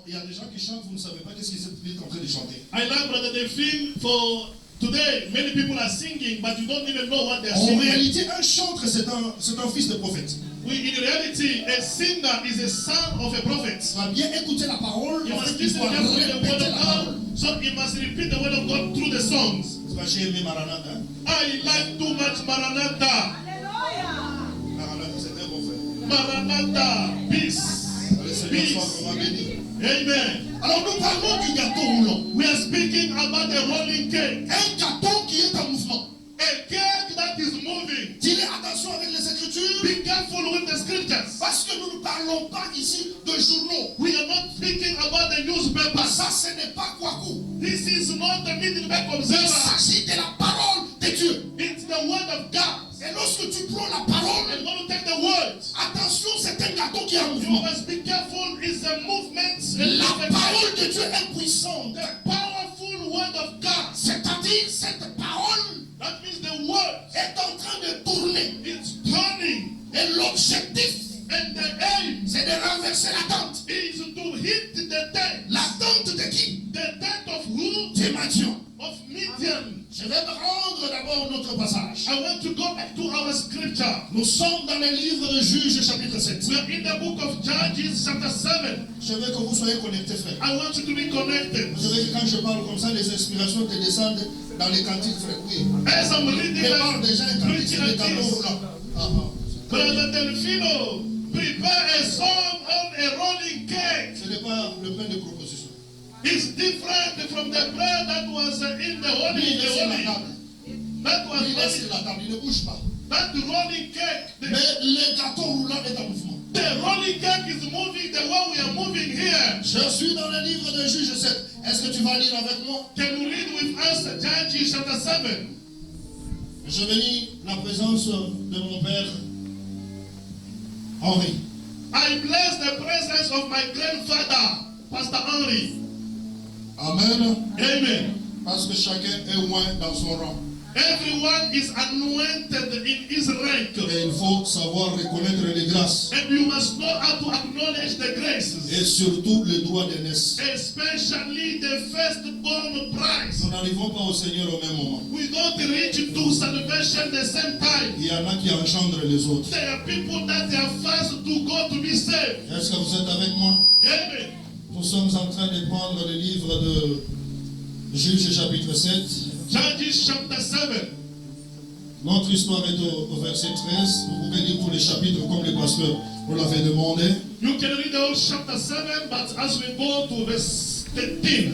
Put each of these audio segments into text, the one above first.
il y a des gens qui chantent, vous ne savez pas qu'est-ce qu'ils sont en train de chanter. I like Brother Delphine for today. Many people are singing, but you don't even know what they're En singing. réalité, un chantre, c'est un fils de prophète. In reality, a singer is a son of a prophet. Tu vas bien écouter la parole, You en must fait, il listen doit carefully to the word répéter of la parole. God, so you must repeat the word of God through the songs. C'est pas j'ai aimé Maranatha. Hein? I like too much Maranatha. Maranatha, c'est un bon frère. Maranatha, peace. Le Seigneur soit vraiment béni. Amen. Alors nous parlons du gâteau roulant. We are speaking about the rolling cake. Un gâteau qui est en mouvement. A cake that is moving. Dis-le attention avec les Écritures. Be careful with the scriptures. Parce que nous ne parlons pas ici de journaux. We are not speaking about the newspapers. Ça, ce n'est pas Kwaku. This is not the Middelburg Il Observer. s'agit de la parole de Dieu. It's the word of God. Et lorsque tu prends la parole, And when you take the word, attention, c'est un gâteau qui est en you mouvement. must be careful. It's a movement. La parole de Dieu est puissante. The powerful word of God. C'est-à-dire, cette parole That means the word est en train de tourner. is turning. Et l'objectif, And the aim c'est de renverser la tente. is to hit the tent. La tente de qui? The tent of who? De Madian. Of Midian. Je vais me rendre d'abord notre passage. I want to go back to our scripture. Nous sommes dans le livre de Juges, chapitre 7. We are in the book of Judges, chapter 7. Je veux que vous soyez connectés, frère. I want you to be connected. Vous savez que quand je parle comme ça, les inspirations te descendent dans les cantiques, frère. Oui. As I'm reading Je parle déjà un cantique preaching sur les like tambours this, là. Brother Delfino, prepare a song on a rolling cake. Ce n'est pas le pain de proposition. It's different from the bread that was in the Lui, holy. il est sur la The table. That was Lui, il est sur holy. la table. Il ne bouge pas. That rolling cake. Mais le gâteau roulant est en mouvement. The rolling cake is moving the way we are moving here. Je suis dans le livre de Juges 7. Est-ce que tu vas lire avec moi? Can you read with us Judges chapter 7? Je bénis la présence de mon père Henri. I bless the presence of my grandfather, Pastor Henry. Amen. Amen. Parce que chacun est oint dans son rang. Everyone is anointed in his rank. Et il faut savoir reconnaître les grâces. And you must know how to acknowledge the graces. Et surtout le droit d'aînesse. Especially the firstborn prize. Nous n'arrivons pas au Seigneur au même moment. We don't reach to salvation the same time. Il y en a qui engendrent les autres. There are people that are first to go to be saved. Est-ce que vous êtes avec moi? Amen. Nous sommes en train de prendre le livre de Juges chapitre 7. Judges chapter 7. Notre histoire est au verset 13. Vous pouvez lire tous les chapitres comme le pasteur vous l'avait demandé. You can read the whole chapter 7, but as we go to verse 13.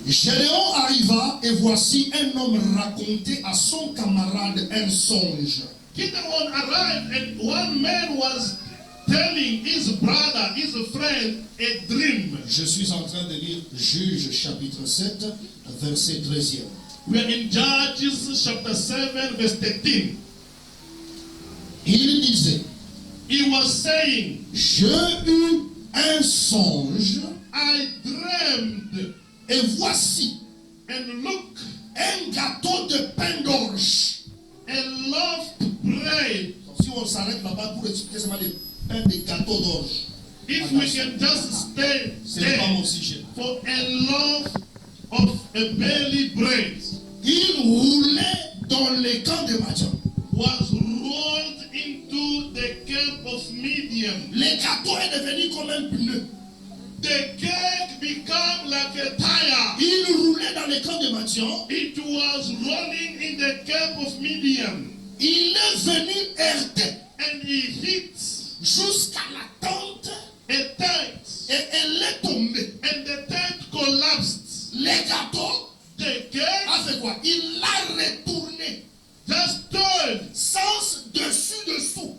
Gédéon arriva et voici un homme racontait à son camarade un songe. Gideon arrived and one man was telling his brother, his friend, a dream. Je suis en train de lire Juges chapitre 7, verset 13e. We are in Judges chapter 7, verse 13. Il disait, He was saying, j'ai eu un songe I dreamed, et voici and look, un gâteau de pain d'orge. a loaf bread. Si on s'arrête là-bas pour expliquer seulement les pains de gâteaux d'orge. If we can just stay Ce n'est pas there mon sujet. for a loaf of a barley bread Il roulait dans les camps de Madian. was rolled into the camp of Midian. Le gâteau est devenu comme un pneu. The cake became like a tire. Il roulait dans les camps de Madian. It was rolling in the camp of Midian. Il est venu heurter And he hit jusqu'à la tente a tent. et elle est tombée. And the tent collapsed. Le gâteau The cake a fait quoi? Il l'a retourné. just turned Sens dessus-dessous.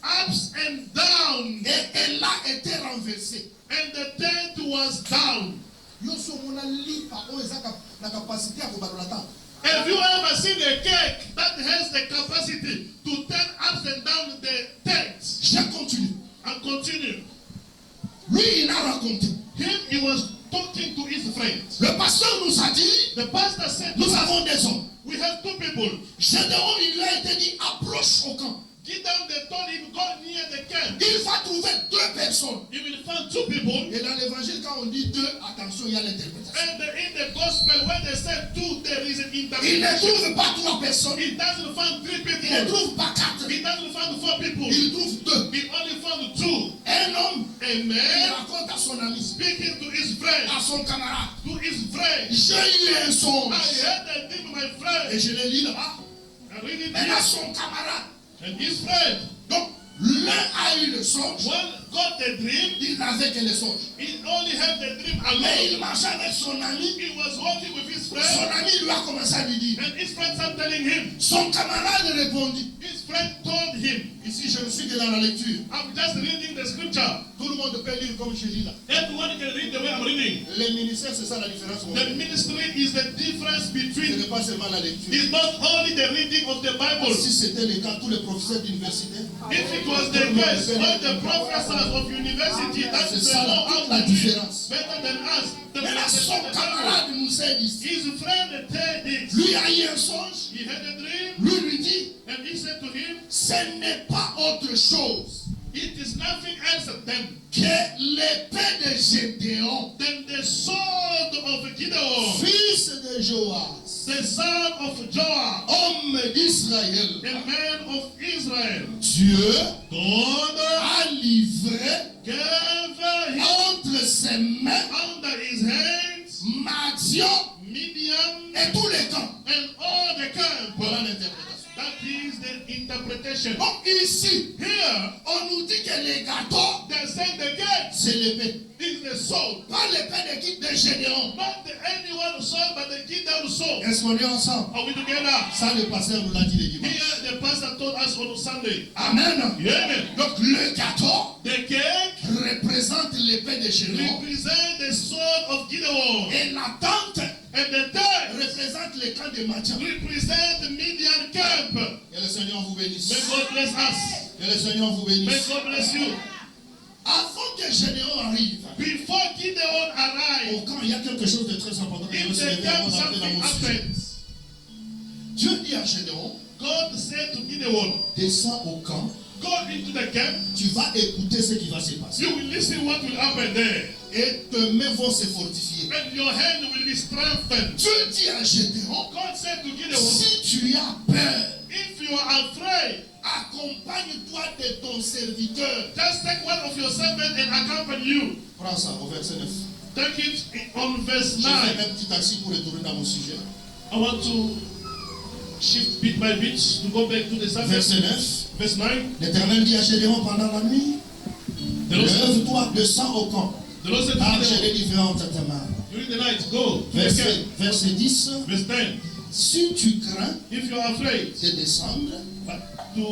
ups and down. Et elle a été renversée. And the tent was down. Yo somona lipa oyo eza na capacité ya kobalola tente. Have you ever seen a cake that has the capacity to turn ups and down the tent? Je continue. And continue. Lui, il a raconté. Him, he was talking to his friends. Le pasteur nous a dit, The pastor said, nous avons des hommes. we have two people. Gédéon, il lui a été dit, approche au camp. Gideon, they told him, go near the camp. Il va trouver deux personnes. You will find two people. Et dans l'évangile, quand on dit deux, attention, il y a l'interprétation. And in the gospel, when they say two, there is an Il ne interpretation. trouve pas trois personnes. He doesn't find three Il ne people. trouve pas quatre. He doesn't find four people. Il trouve deux. He only found two. Un homme, A il man raconte à son ami, speaking to his friend. à son camarade. To his friend. J'ai eu un I songe. heard a dream, my friend. Et je l'ai lu là-bas. I read it Et à here. son camarade. And his friend. Donc, l'un a eu le songe. One got the dream. Il n'avait que le songe. He only had the dream Mais alone. il marchait avec son ami. He was walking with his Son friend. ami lui a commencé à lui dire. And his friend started telling him. Son camarade répondit. His friend told him. Ici, je ne suis que dans la lecture. I'm just reading the scripture. Tout le monde peut lire comme je lis là. Everyone can read the way I'm reading. Les ministères, c'est ça la différence. The ministry is the difference Ce between. n'est pas seulement la lecture. It's not only the reading of the Bible. Si c'était le cas, tous les professeurs d'université, If it was the case, all the professors of university that c'est they ça know toute how la to read différence. better than us. The Mais là, son camarade nous a dit. His friend told it. Lui a eu un songe. He had a dream, Lui dit, and he said to him, ce n'est pas autre chose "It is nothing else than que l'épée de Gédéon, the sword of Gideon, fils de Joas, the son of Joab, homme d'Israël. a man of Israel. Dieu God a livré gave him entre ses mains under his hands Madian Midian et tous les camps. and all the camp." Voilà l'interprétation. That is the interpretation. Donc ici, Here, on nous dit que les gâteaux, they say the gate c'est l'épée. is the sword. Pas l'épée de qui de Gédéon. Not the anyone sword, but the Gideon sword. Est-ce qu'on est ensemble? Are we together? Ça, le pasteur nous l'a dit le dimanche. Here, the pastor told us on Sunday. Amen. Amen. Donc le gâteau The cake représente l'épée de Gédéon. represent the sword of Gideon. Et la tente And the tent représente les camps de Madian. represent the Midian camp. Que le Seigneur vous bénisse. May God bless us. Que le Seigneur vous May bénisse. God bless you. Avant que Gédéon arrive, Before Gideon arrived, au camp, il y a quelque chose de très important. Je in me souviens the avant camp d'entrer dans something mon sujet. happens. Dieu dit à Gédéon, God said to Gideon, descends au camp, go into the camp. tu vas écouter ce qui va se passer. You will listen what will happen there. Et tes mains vont se fortifier. And your hand will be strengthened. Dieu dit à Gédéon, God said to Gideon, si tu as peur, if you are afraid, accompagne-toi de ton serviteur. just take one of your servants and accompany you. Prends ça au verset 9. Take it on verse Je 9. fais un petit taxi pour retourner dans mon sujet. I want to shift bit by bit to go back to the service. Verset 9. Verse 9. L'Éternel dit à Gédéon pendant la nuit, The Lord said, lève-toi, descends au camp, the Lord said to car je Gideon, l'ai livré entre tes mains. during the night, go to the Verset, camp. verset 10. Verse 10. Si tu crains If you are afraid de descendre, to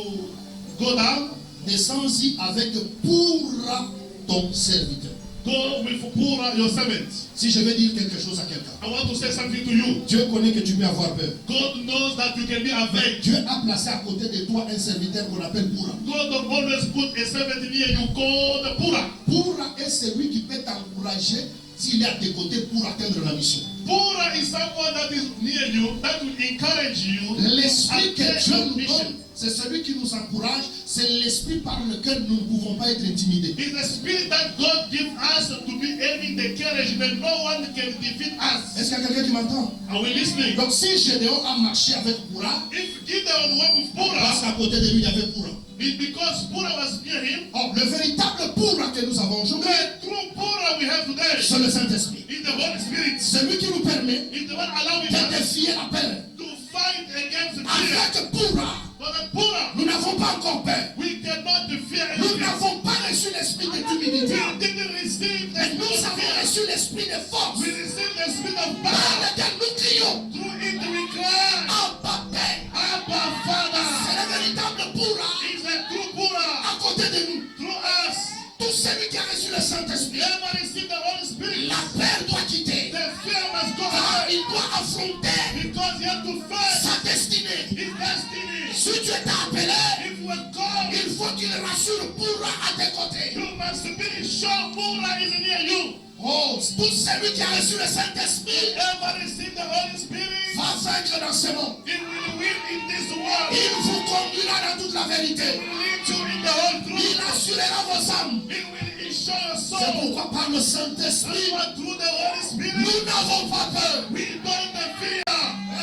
go down, descends-y avec Pourra ton serviteur. go with Purah, your servant. Si je vais dire quelque chose à quelqu'un, I want to say something to you. Dieu connaît que tu peux avoir peur. God knows that you can be Mais afraid. Dieu a placé à côté de toi un serviteur qu'on appelle Pourra. God will always put a servant near you called Purah. Pourra est celui qui peut t'encourager s'il est à tes côtés pour atteindre la mission. Purah is someone that is near you, that will encourage you. L'esprit que attain Dieu your nous mission. donne, c'est celui qui nous encourage, c'est l'esprit par lequel nous ne pouvons pas être intimidés. It's the spirit that God gives us to be having the courage that no one can defeat us. Est-ce qu'il y a quelqu'un qui m'entend? Are we listening? Donc si Gédéon a marché avec Pourra, If Gideon walked with parce Purah, qu'à côté de lui il y avait Pourra. it's because Purah was near him. Or, le véritable Pourra que nous avons aujourd'hui, The true Purah we have today c'est le Saint-Esprit. is the Holy Spirit. Celui qui nous permet Is the one allowing de us défier la peur. to fight against fear. Avec Pourra, But with Purah, nous n'avons pas encore peur. we cannot fear Nous anything. n'avons pas reçu l'esprit de timidité. We didn't receive the Mais spirit nous of avons fear. reçu l'esprit de force. We received the spirit of Par power. lequel nous crions. Through it we cry, Abba Père. Abba Father. C'est le véritable Pourra Is the true Purah à côté de nous. through us. Tout celui qui a reçu le Saint-Esprit, Never receive the Holy Spirit. la peur doit quitter. The fear must go Car away il doit affronter because you have to face sa destinée. his destiny. Si tu es appelé, If you are called, il faut qu'il rassure Pourra à tes côtés. you must be sure Purah is near you. Oh, tout celui qui a reçu le Saint-Esprit Ever receive the Holy Spirit, va vaincre dans ce monde. it will will win in this world. Il vous conduira dans toute la vérité. He will lead you in the whole Il truth. assurera vos âmes. He will ensure your C'est soul. pourquoi par le Saint-Esprit, But through the Holy Spirit, nous n'avons pas peur. we don't fear.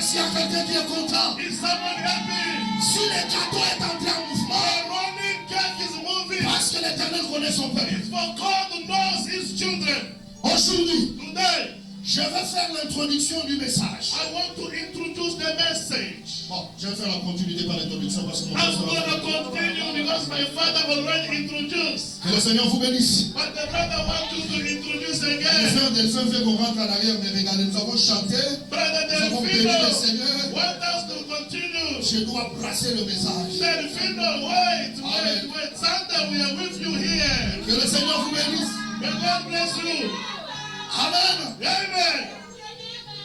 S'il y a quelqu'un qui est content, Is someone happy? si le gâteau est entré en mouvement, The running cake is moving. parce que l'Éternel connaît son peuple. It's for God knows his children. Aujourd'hui, Today, je vais faire l'introduction du message. I want to introduce the message. Bon, je vais faire la continuité par l'introduction parce que mon I'm pasteur going a to fait. continue because my father already introduced. Que le Seigneur vous bénisse. But the brother wants you to introduce Le again. frère Delphin fait qu'on rentre à l'arrière, mais regardez, nous avons chanté. Brother Nous avons béni le Delphino, Seigneur. want us to continue. Je dois brasser le message. Delphino, wait. Santa, we are with you here. Que le Seigneur vous bénisse. May God bless you. Amen. Amen.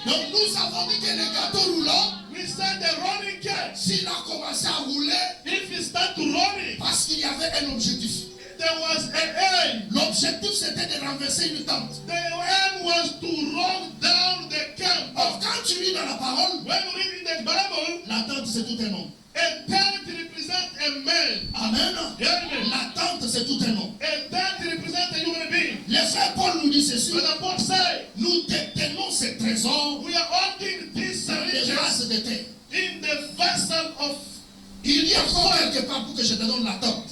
Donc nous avons dit que le gâteau roulant, We said the running cake. s'il a commencé à rouler, If you start to running, parce qu'il y avait un objectif. there was an aim. L'objectif c'était de renverser une tente. The aim was to run down the camp. Or quand tu lis dans la parole, When you read in the Bible, la tente c'est tout un homme. a tent represents a man. Amen. Amen. La tente c'est tout un homme. A tent represents a human being. Le frère Paul nous dit ceci. But the Paul said, Nous détenons ces trésors we are holding this dans les riches vases de terre. in the vessel of. Il y a encore quelque part pour que je te donne la tente.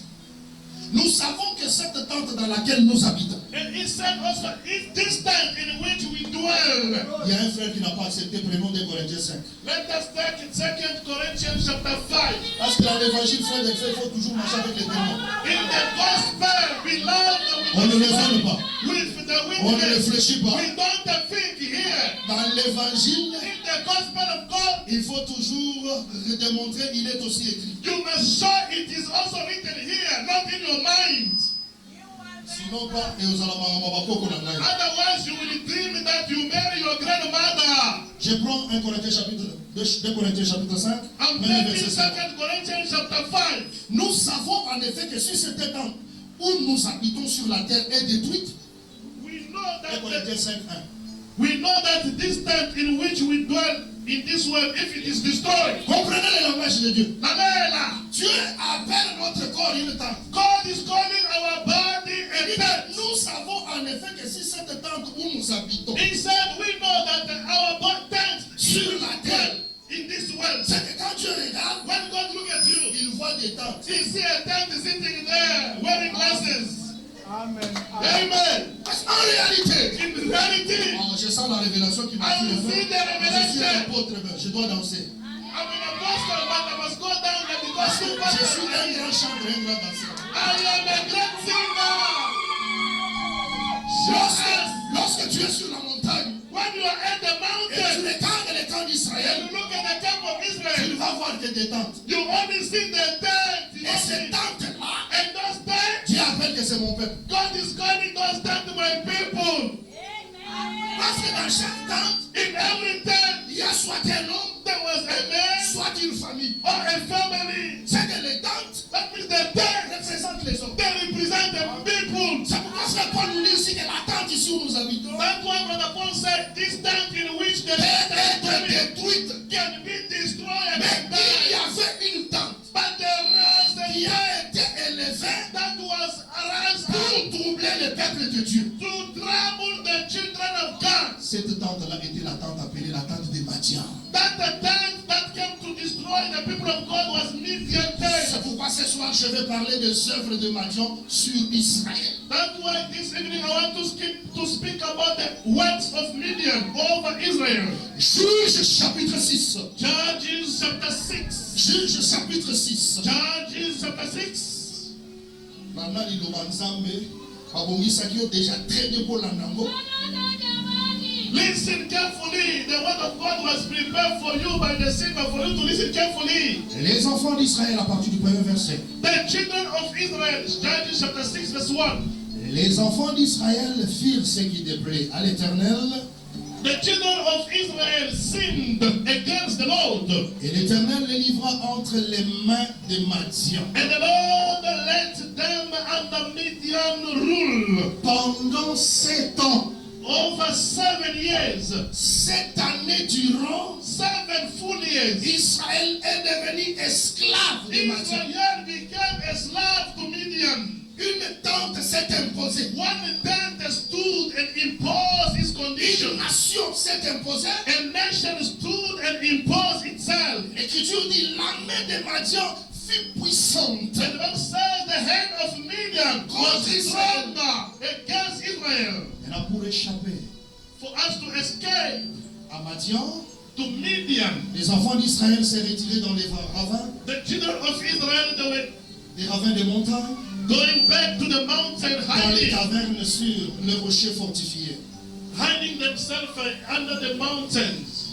Nous savons que cette tente dans laquelle nous habitons, And he said also, if this tent in which we dwell. il y a un frère qui n'a pas accepté, prenons 2 Corinthiens 5. Let us take in 2 Corinthians chapter 5. Parce que dans l'évangile, frère des frères, il faut toujours marcher avec les démons. In the gospel, we love On ne the raisonne pas. with the On ne witness. réfléchit pas. We don't think here. Dans l'évangile, In the gospel of God, il faut toujours démontrer qu'il est aussi écrit. you must show it is also written here, not in your mind. Sinon pas, et aux alamababako qu'on a là. Otherwise, you will dream that you marry your grandmother. Je prends 1 Corinthiens chapitre 2 Corinthiens chapitre 5, I'm même taking verset 5. 2 Corinthians chapter 5. Nous savons en effet que si cette tente où nous habitons sur la terre est détruite, We know 1 that Corinthiens 5, 1. we know that this tent in which we dwell in this world, if it is destroyed, Comprenez le langage de Dieu. Lamela, Dieu appelle notre corps une tente. God is calling our body a Il dit, tent. nous savons en effet que si cette tente où nous habitons He said, we know that our body tent sur la terre, in this world. c'est que quand Dieu regarde, When God look at you, il voit des tentes. he see a tent sitting there wearing glasses. Amen. Amen. Parce qu'en réalité, In reality, je sens la révélation qui m'a I dit will see the je suis un revelation. apôtre, je dois danser. I'm an apostle, but I must go down there Parce because que je suis un grand chanteur, un grand danseur. I am a great singer. Lorsque tu es sur la montagne When you are at the et tu mountain regardes les camps and d'Israël, you look at the camp of tu Israel, ne vas voir que des tentes. you only see the tent. You Et ces only- tentes-là, And those tents, Dieu appelle que c'est mon peuple. God is calling those tents my people. Parce que dans chaque tente, In every tent, il y a soit un homme, there was a man soit une famille. or a family. C'est que les tentes That means the tent, représentent les hommes. they represent the people. C'est pourquoi frère Paul nous dit aussi que la tente ici où nous habitons That's why Brother Paul said, this tent in which the peut être tent détruite. can be destroyed Mais and il y died. avait une tente But there was a qui tent a été élevée that was raised pour troubler le peuple de Dieu. to trouble the children of God. Cette tente-là était la tente appelée la tente de Madian. That the tent that came to destroy the people of God was Midian C'est tent. pourquoi ce soir je vais parler des œuvres de Madian sur Israël. That's why this evening I want to speak about the works of Midian over Israel. Juge chapitre 6. Judges chapter 6. Juge chapitre 6. Judges chapter 6. Nana liloba nzambe babongisaki yo déjà très bien pour nango. Listen carefully. The word of God was prepared for you by the Savior for you to listen carefully. Les enfants d'Israël à partir du premier verset. The children of Israel, Judges chapter 6 verse 1. Les enfants d'Israël firent ce qui déplaît à l'Éternel, The children of Israel sinned against the Lord. et l'Éternel les livra entre les mains de Madian. And the Lord let them under Midian rule Pendant 7 ans, over 7 years. 7 années durant, 7 full years. Israël est devenu esclave de Madian. Israel became a slave to Midian. Une tente s'est imposée. One tent stood and imposed its Une conditions. nation s'est imposée. A nation stood and imposed itself. L'Écriture dit la main de Madian fut puissante. And the Bible says the hand of Midian was stronger against Israel. Et là, pour échapper For us to escape à Madian, to Midian, les enfants d'Israël s'est retirés dans les ravins, the children of Israel, they were des ravins des montagnes, going back to the mountain, dans les hiding, cavernes sur le rocher fortifié. hiding themselves under the mountains.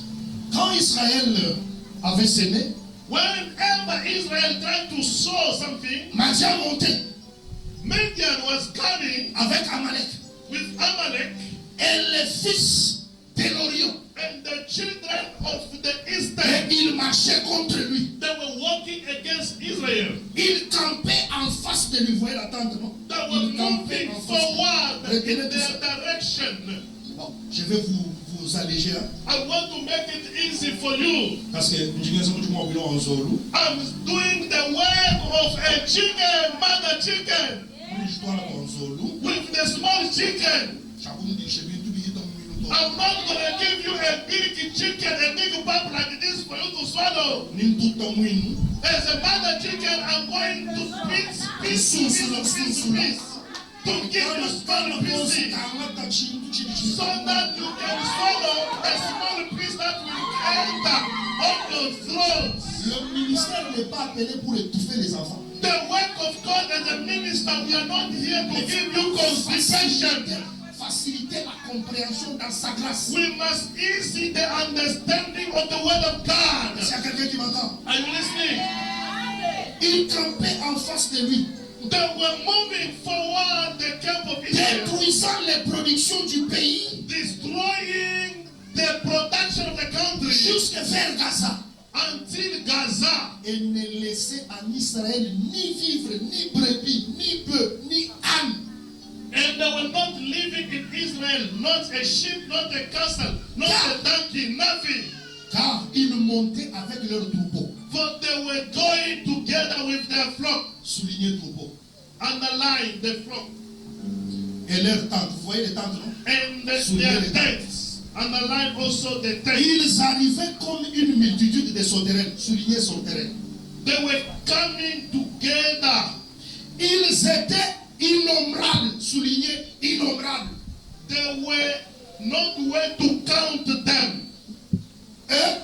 Quand Israël avait semé, Whenever Israel tried to sow something, Madian montait Midian was coming avec Amalek. with Amalek, Et les fils de l'Orient, and the children of the et eastern, ils marchaient contre lui. they were walking against Israel. Ils campaient en face de lui. Vous voyez la tente, non? They were Ils campaient moving en face. forward Retenez in tout ça. their direction. Bon, je vais vous alléger, hein, I want to make it easy for you. parce que nous disons que nous en Zulu. I'm doing the work of a chicken, mother chicken, Nous histoire en Zulu. with the small chicken. Chaque nous dit chez lui tout billet dans le minuto. I'm not going to give you a big chicken, a big pump like this for you to swallow. Ni tout en minuto. As a mother chicken, I'm going to piece to give you small pieces so that you can swallow a small piece that will enter on your throat. Le ministère n'est pas appelé pour étouffer les enfants. The work of God as a minister, we are not here to give you constipation. Faciliter la compréhension dans sa grâce. We must ease the understanding of the word of God. Est-ce qu'il y a quelqu'un qui m'entend? Are you listening? Il campait en face de lui, They were moving forward the camp of Israel, détruisant les productions du pays destroying the production of the country jusque vers Gaza. until Gaza. Et ne laissait en Israël ni vivre, ni brebis, ni bœufs, ni ânes. And they were not living in Israel, not a sheep, not a cattle, not a donkey, nothing. Car ils montaient avec leurs troupeaux. For they were going together with their flock. Soulignez troupeaux. Underline the flock. Et leurs tentes. Vous voyez les tentes, non? And Soulignez their les tentes. tents. Underline also the tents. Ils arrivaient comme une multitude de sauterelles. Soulignez sauterelles. They were coming together. Ils étaient innombrables. Soulignez innombrables. They were not way to count them. Et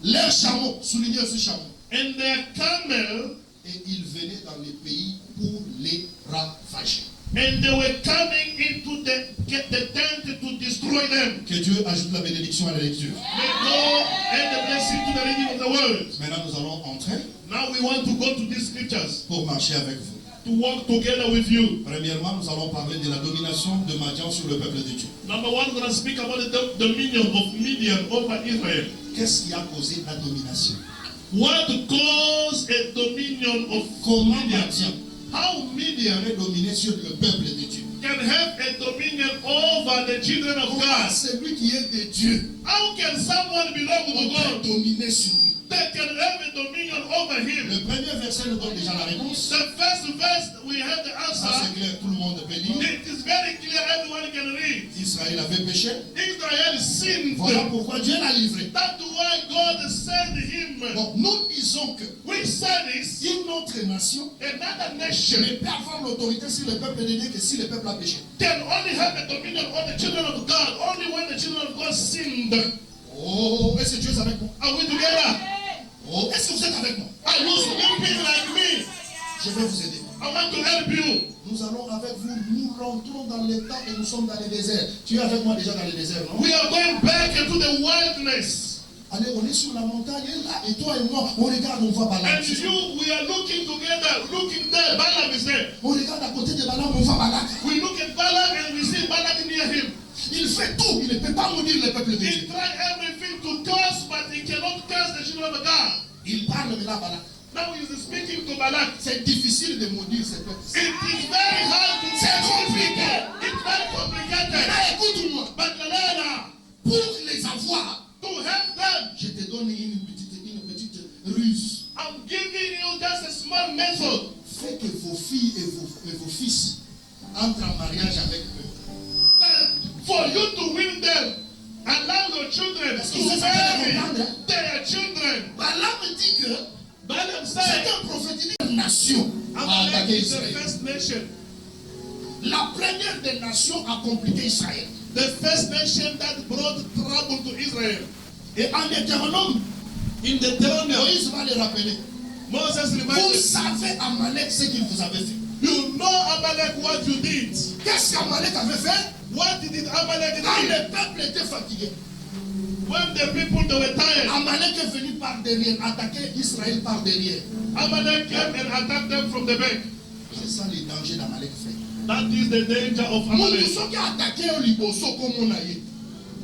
leurs chameaux. Soulignez aussi chameaux. And their camel, Et ils venaient dans les pays pour les ravager. and they were coming into the tent to destroy them. Que Dieu ajoute la bénédiction à la lecture. May God add the blessing to the reading of the word. Maintenant, nous allons entrer Now we want to go to these scriptures pour marcher avec vous. to walk together with you. Premièrement, nous allons parler de la domination de Madian sur le peuple de Dieu. Number one, we're going to speak about the dominion of Midian over Israel. Qu'est-ce qui a causé la domination? What caused a dominion of Comment Midian? Madian How Midian avait dominé sur le peuple de Dieu? can have a dominion over the children of Comment God? celui qui est de Dieu How can someone belong to peut God? dominer sur lui? They can have a dominion over him. Le premier verset nous donne déjà la réponse. The first verse, we have the Ça answer. c'est clair, tout le monde peut lire. It is very clear, everyone can read. Israël avait péché. Israel sinned. Voilà pourquoi Dieu l'a livré. That's why God sent him. Donc nous disons que We say this. une autre nation Another nation ne peut avoir l'autorité sur le peuple de Dieu que si le peuple a péché. can only have a dominion on the children of God only when the children of God sinned. Oh, est-ce que Dieu est avec moi? Are we together? Oh, est-ce que vous êtes avec moi? Are you sleeping like me? Je vais vous aider. I want to help you. Nous allons avec vous, nous rentrons dans le temps et nous sommes dans le désert. Tu es avec moi déjà dans le désert, non? We are going back into the wilderness. Allez, on est sur la montagne et là, et toi et moi, on regarde, on voit Balaam. And you, we are looking together, looking there. Balaam is there. On regarde à côté de Balaam, on voit Balak. We look at Balaam and we see Balaam near him. Il fait tout, il ne peut pas maudire le peuple de He Dieu. tried everything to curse, but he cannot curse the children of God. Il parle de là, Balak. Now he is speaking to Balak. C'est difficile de maudire ce peuple. It is very hard to C'est compliqué. It's very complicated. Maintenant, écoute-moi. But Lorena, Pour les avoir, to help them, je te donne donne une petite ruse. I'm giving you just a small method. Faites que vos filles et vos fils entrent en mariage avec eux. That for you to win them, allow your children to marry their children. Balaam dit que Balaam c'est said, un prophète d'une nation à Amalek attaquer is the Israël. first nation. La première des nations a compliqué Israël. The first nation that brought trouble to Israel. Et en Deutéronome, In the Deuteronomy, Moïse va le rappeler. Moses Vous reminded, savez Amalek ce qu'il vous avait fait. you know Amalek what you did. Qu'est-ce qu'Amalek avait fait? What did Amalek Quand do? le peuple était fatigué, When the people they were tired, Amalek est venu par derrière, attaquer Israël par derrière. Amalek came and attacked them from the back. C'est ça le danger d'Amalek fait. That is the danger of Nous Amalek. sommes attaqués au Liboso comme on a eu.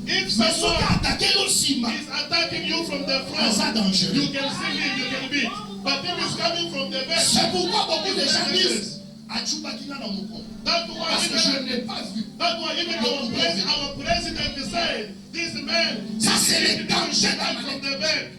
If Mais ceux qui someone attaquent au Sima, is attacking you from the c'est ça front, dangereux. you can see him, you can beat. But if he's coming from the back, C'est pourquoi beaucoup de gens disent Achuba Kina dans mon compte. that's why Parce que je even, n'ai pas vu. that's why even our president said, this man Ça, c'est is le danger from the back.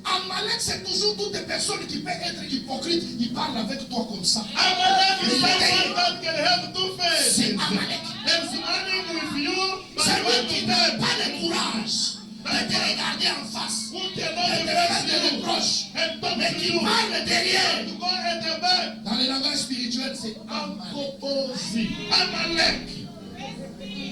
Amalek, c'est toujours toutes les personnes qui peuvent être hypocrites. Ils parlent avec toi comme ça. Amalek is Mais someone that can have two faces. c'est Amalek. They're smiling with you, but C'est you lui have qui to n'a them. pas le courage de te regarder en face. Who De cannot te faire face des you reproches. and talk Mais to qui you. parle derrière. To go at the back. Dans le langage spirituel, c'est Amalek. Amalek.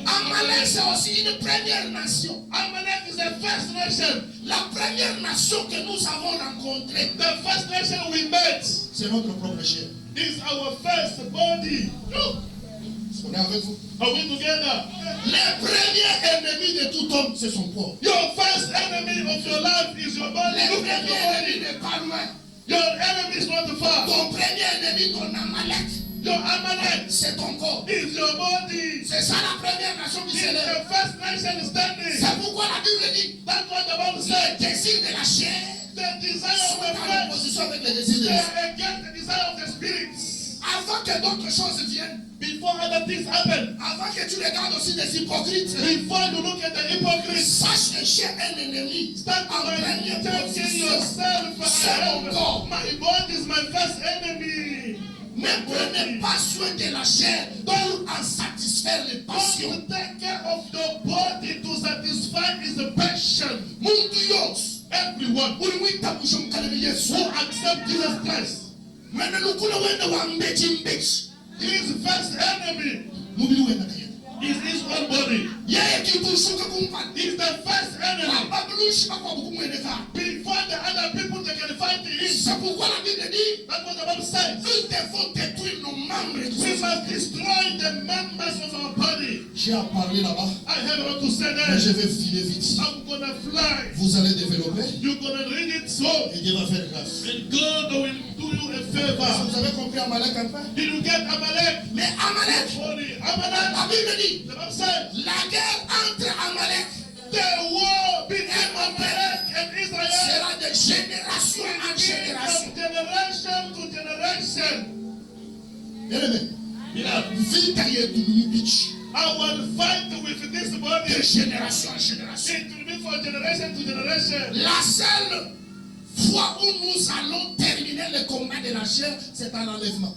Amalek, c'est aussi une première nation. Amalek is the first nation. La première nation que nous avons rencontrée, The first nation we met c'est notre propre chair. is our first body. On est avec vous. Are we together? Le premier ennemi de tout homme, c'est son corps. Your first enemy of your life is your body. Le Look at premier your ennemi body. n'est pas loin. Your enemy is not far. Ton premier ennemi, ton Amalek, Your Amalek c'est ton corps. is your body. C'est ça la première nation qui It's s'élève. the first nation standing. C'est pourquoi la Bible dit That's what the Bible le said. désir de la chair The desire sont of the en flesh, opposition avec le désir de they l'esprit. are against the desire of the spirit. Avant que d'autres choses viennent, Before other things happen, avant que tu regardes aussi des hypocrites, before you look at the hypocrites, sache que j'ai un ennemi start en by première taking position. yourself C'est mon corps. my body is my first enemy. Ne prenez pas soin de la chair pour en satisfaire les passions. Don't take care of your body to satisfy his passion. Muntu yose Everyone ulimwita mwisho mkalemi Yesu. who accept Jesus Christ, Mwene lukule wende wa mbechi. his first enemy Mubili wenda kayenda. is his own body. Yeye kitushuka kumpani. He's the first enemy. Wababulushi bakwa bukumwendeka. Before the other people they can fight him. C'est pourquoi la Bible dit That's what the Bible says. nous devons détruire nos membres. We must destroy the members of our body. J'ai à parler là-bas, I have what to say mais je there. vais filer vite. I'm gonna fly. Vous allez développer You're gonna read it so, et Dieu va faire grâce. and God will do you a favor. Vous avez compris Amalek un peu? Did you get Amalek? Mais Amalek, Holy la Amalek. Bible dit, The Bible says la guerre entre Amalek the war between Amalek and Israel sera de génération en is génération. from generation to generation. Bien-aimé, Beloved, vita yetu ni bichi. I will fight with this body. De génération en génération. It will be from generation to generation. La seule fois où nous allons terminer le combat de la chair, c'est un enlèvement.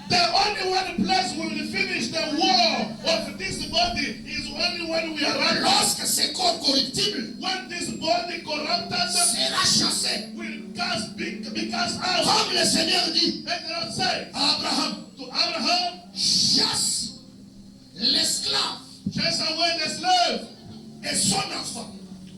The only one place we will finish the war of this body is only when we are alive. Lorsque ce corps corruptible When this body corrupted sera chassé, will be cast out. comme le Seigneur dit And the Lord said à Abraham, to Abraham, chasse l'esclave chase away the slave et son enfant.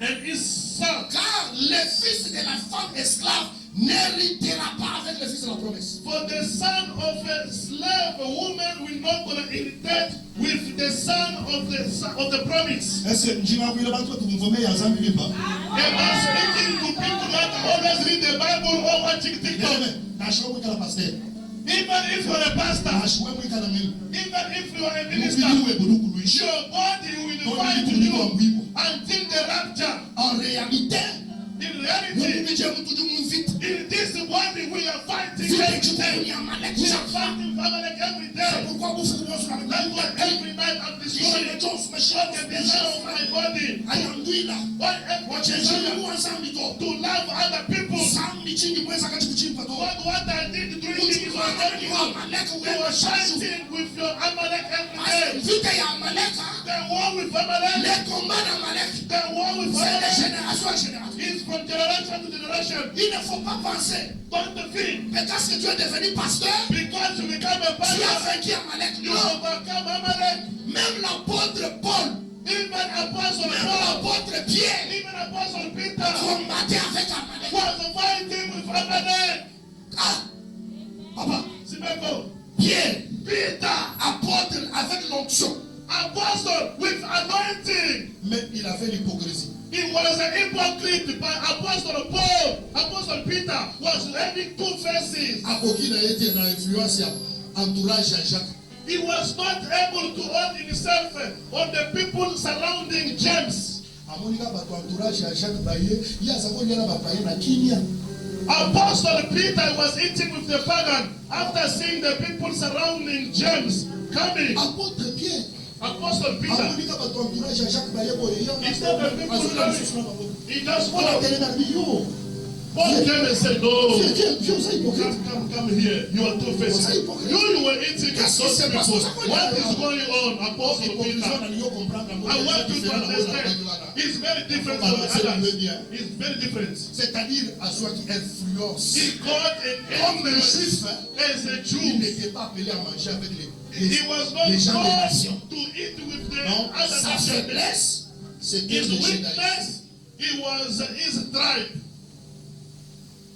and his son. Car le fils de la femme esclave n'héritera pas avec le fils de la promesse. For the son of a slave, a woman will not gonna inherit with the son of the promise. Est-ce que njima kuile bantu tu mvome ya zambi bipa? Am I speaking to people that always read the Bible or watching TikTok? Bien-aimé, nasho mwikala pasteur. Even if you're a pastor, Nasho mwikala mimi. even if you're a minister, Mubili we buduku luishi. your body will Don't fight need to you be on. until the rapture. En réalité, In reality, in this body we are fighting every day. We are fighting Amalek every day. That's why every night I'm destroying the desire of my body. To love other people. What I did during this is already you are fighting with your Amalek every day. The war with Amalek. The war with Amalek is from generation to generation. Il ne faut pas penser. Don't think. Mais quand tu es devenu pasteur, Because you become a tu pastor, as vaincu Amalek. you Non. overcome Amalek. Même l'apôtre Paul, Even Apostle même Paul, l'apôtre Pierre even Apostle Peter combattait avec Amalek. was fighting with Amalek. Ah, papa, Simeko, Pierre, Peter, apôtre avec l'onction. Apostle with anointing. Mais il avait l'hypocrisie. He was an hypocrite, but Apostle Paul, Apostle Peter was having two faces. Akoki na été na influence ya entourage à Jacques. He was not able to hold himself on the people surrounding James. Amonika bato entourage à Jacques baye, ya zako yana ba paye na kimia. Apostle Peter was eating with the pagan after seeing the people surrounding James coming. Apôtre Pierre, Apostle Peter, amonika bato entourage à Jacques baye boye. instead of people coming, he just On a walked. télé na bio. Paul came and said, no, Viens, ça hypocrite. come here. You are two faces. You were eating with those people. What is going on, Apostle Peter? I want you to understand. It's very different from others. It's very different. C'est-à-dire à soi qui influence. He got an Comme le influence juif, as a il Jew. n'était pas appelé à manger avec He was not les gens des called nations. to eat with the Non, other sa nations. faiblesse, c'était His le judaïsme. weakness, he was his tribe.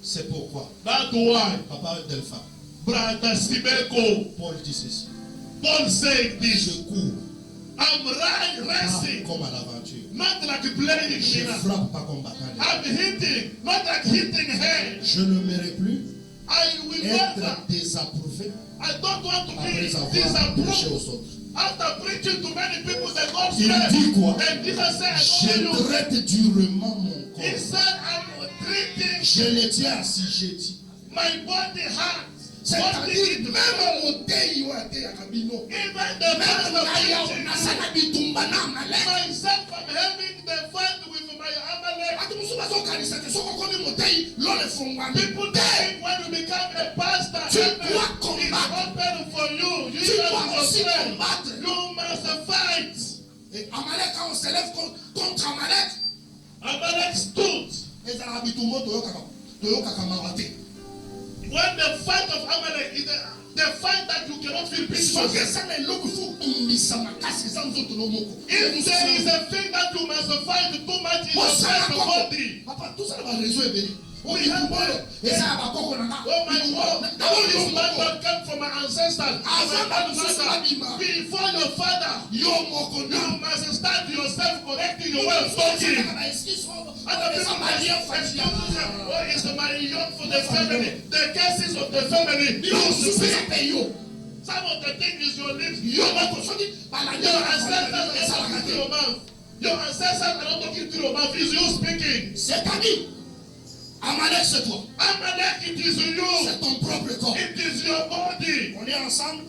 C'est pourquoi, That's why, papa Delpha, Brother Sibeko, Paul dit ceci. Paul said this. Je cours I'm pas racing, comme à l'aventure. not like playing. Je frappe pas comme bataille. I'm hitting, not like hitting hands. Je ne m'aimerais plus I will never. être désapprouvé I don't want to be après avoir prêché disapproved. aux autres. After preaching to many people the gospel, Il dit quoi? and Jesus said, I Je told you. traite durement mon He corps. said, I'm treating Je le tiens assis, j'ai dit. my body hard. C'est-à-dire, même mon thé, il a été à Kabino. Even the man of preaching, Nasana bitumbana Amalek. myself, I'm having the fight with my Amalek. Ati musu bazokanisa te soko komi motei lo le fungwami. People think when you become a pastor, Tu heaven dois is combattre. open for you. You Tu dois must aussi pray. combattre. You must fight. Et Amalek, quand on se lève contre Amalek, Amalek stood. ezala bitumbo toyokaka mawa te. When the fight of Amalek is the fight that you cannot feel peace Soki for. esala eloko fo kumbisa makasi eza nzoto no moko. If there is a thing that you must fight too much in your Osala fight koko. body. Papa, tosala ba réseau ebele. We have Oyo eza ya bakoko na nga. Oh my God, all this man that came from my ancestors, before your father, Yo moko you na. must start yourself correcting your way of talking. Other people might hear from you. What is my yoke for the family? The cases of the family. You speak. Some of the things is your lips. Your ancestors are not talking to your mouth. Your ancestors are not talking to your mouth. It's you speaking. C'est-à-dire, Amalek c'est toi. Amalek, it is you. C'est ton propre corps. It is your body. On est ensemble.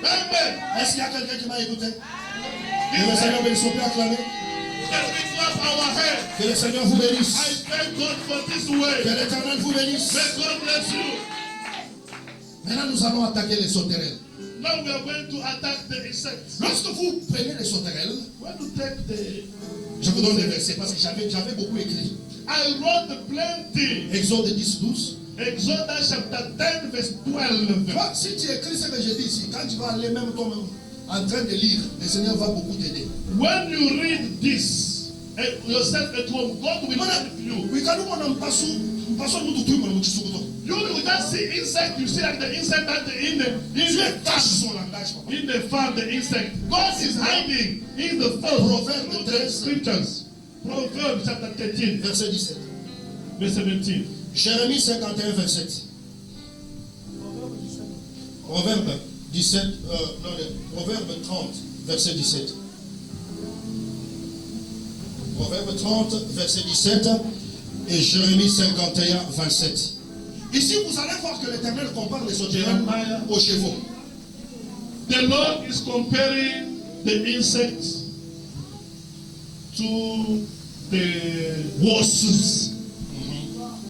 Amen. Est-ce qu'il y a quelqu'un qui m'a écouté? Que le Seigneur bénisse, on peut acclamer. Let me clap our hands. Que le Seigneur vous bénisse. I thank God for this Que way. l'Éternel vous bénisse. May God bless you. Maintenant, nous allons attaquer les sauterelles. Now we are going to attack the insects. Lorsque vous prenez les sauterelles, When you take the, je vous donne des versets parce que j'avais beaucoup écrit. I wrote plenty. Exode 10, 12. Exodus chapter 10 verse 12. Toi, si tu écris ce que j'ai dit ici, quand tu vas aller même toi-même en train de lire, le Seigneur va beaucoup t'aider. When you read this yourself at home, God will help you. Oui, quand nous on passe nous tout le monde. You will just see insect. You see like the insect that in the Cache son langage, papa. in the farm, the insect. God is hiding in the farm. Proverbe 13, Scriptures. Proverbs chapter 13, verset 17. verse 17. Jérémie 51, verset 7. Proverbe 17, Proverbe 30, verset 17. Proverbe 30, verset 17. Et Jérémie 51, 27. Ici, vous allez voir que l'Éternel compare les sauterelles aux chevaux. The Lord is comparing the insects to the horses.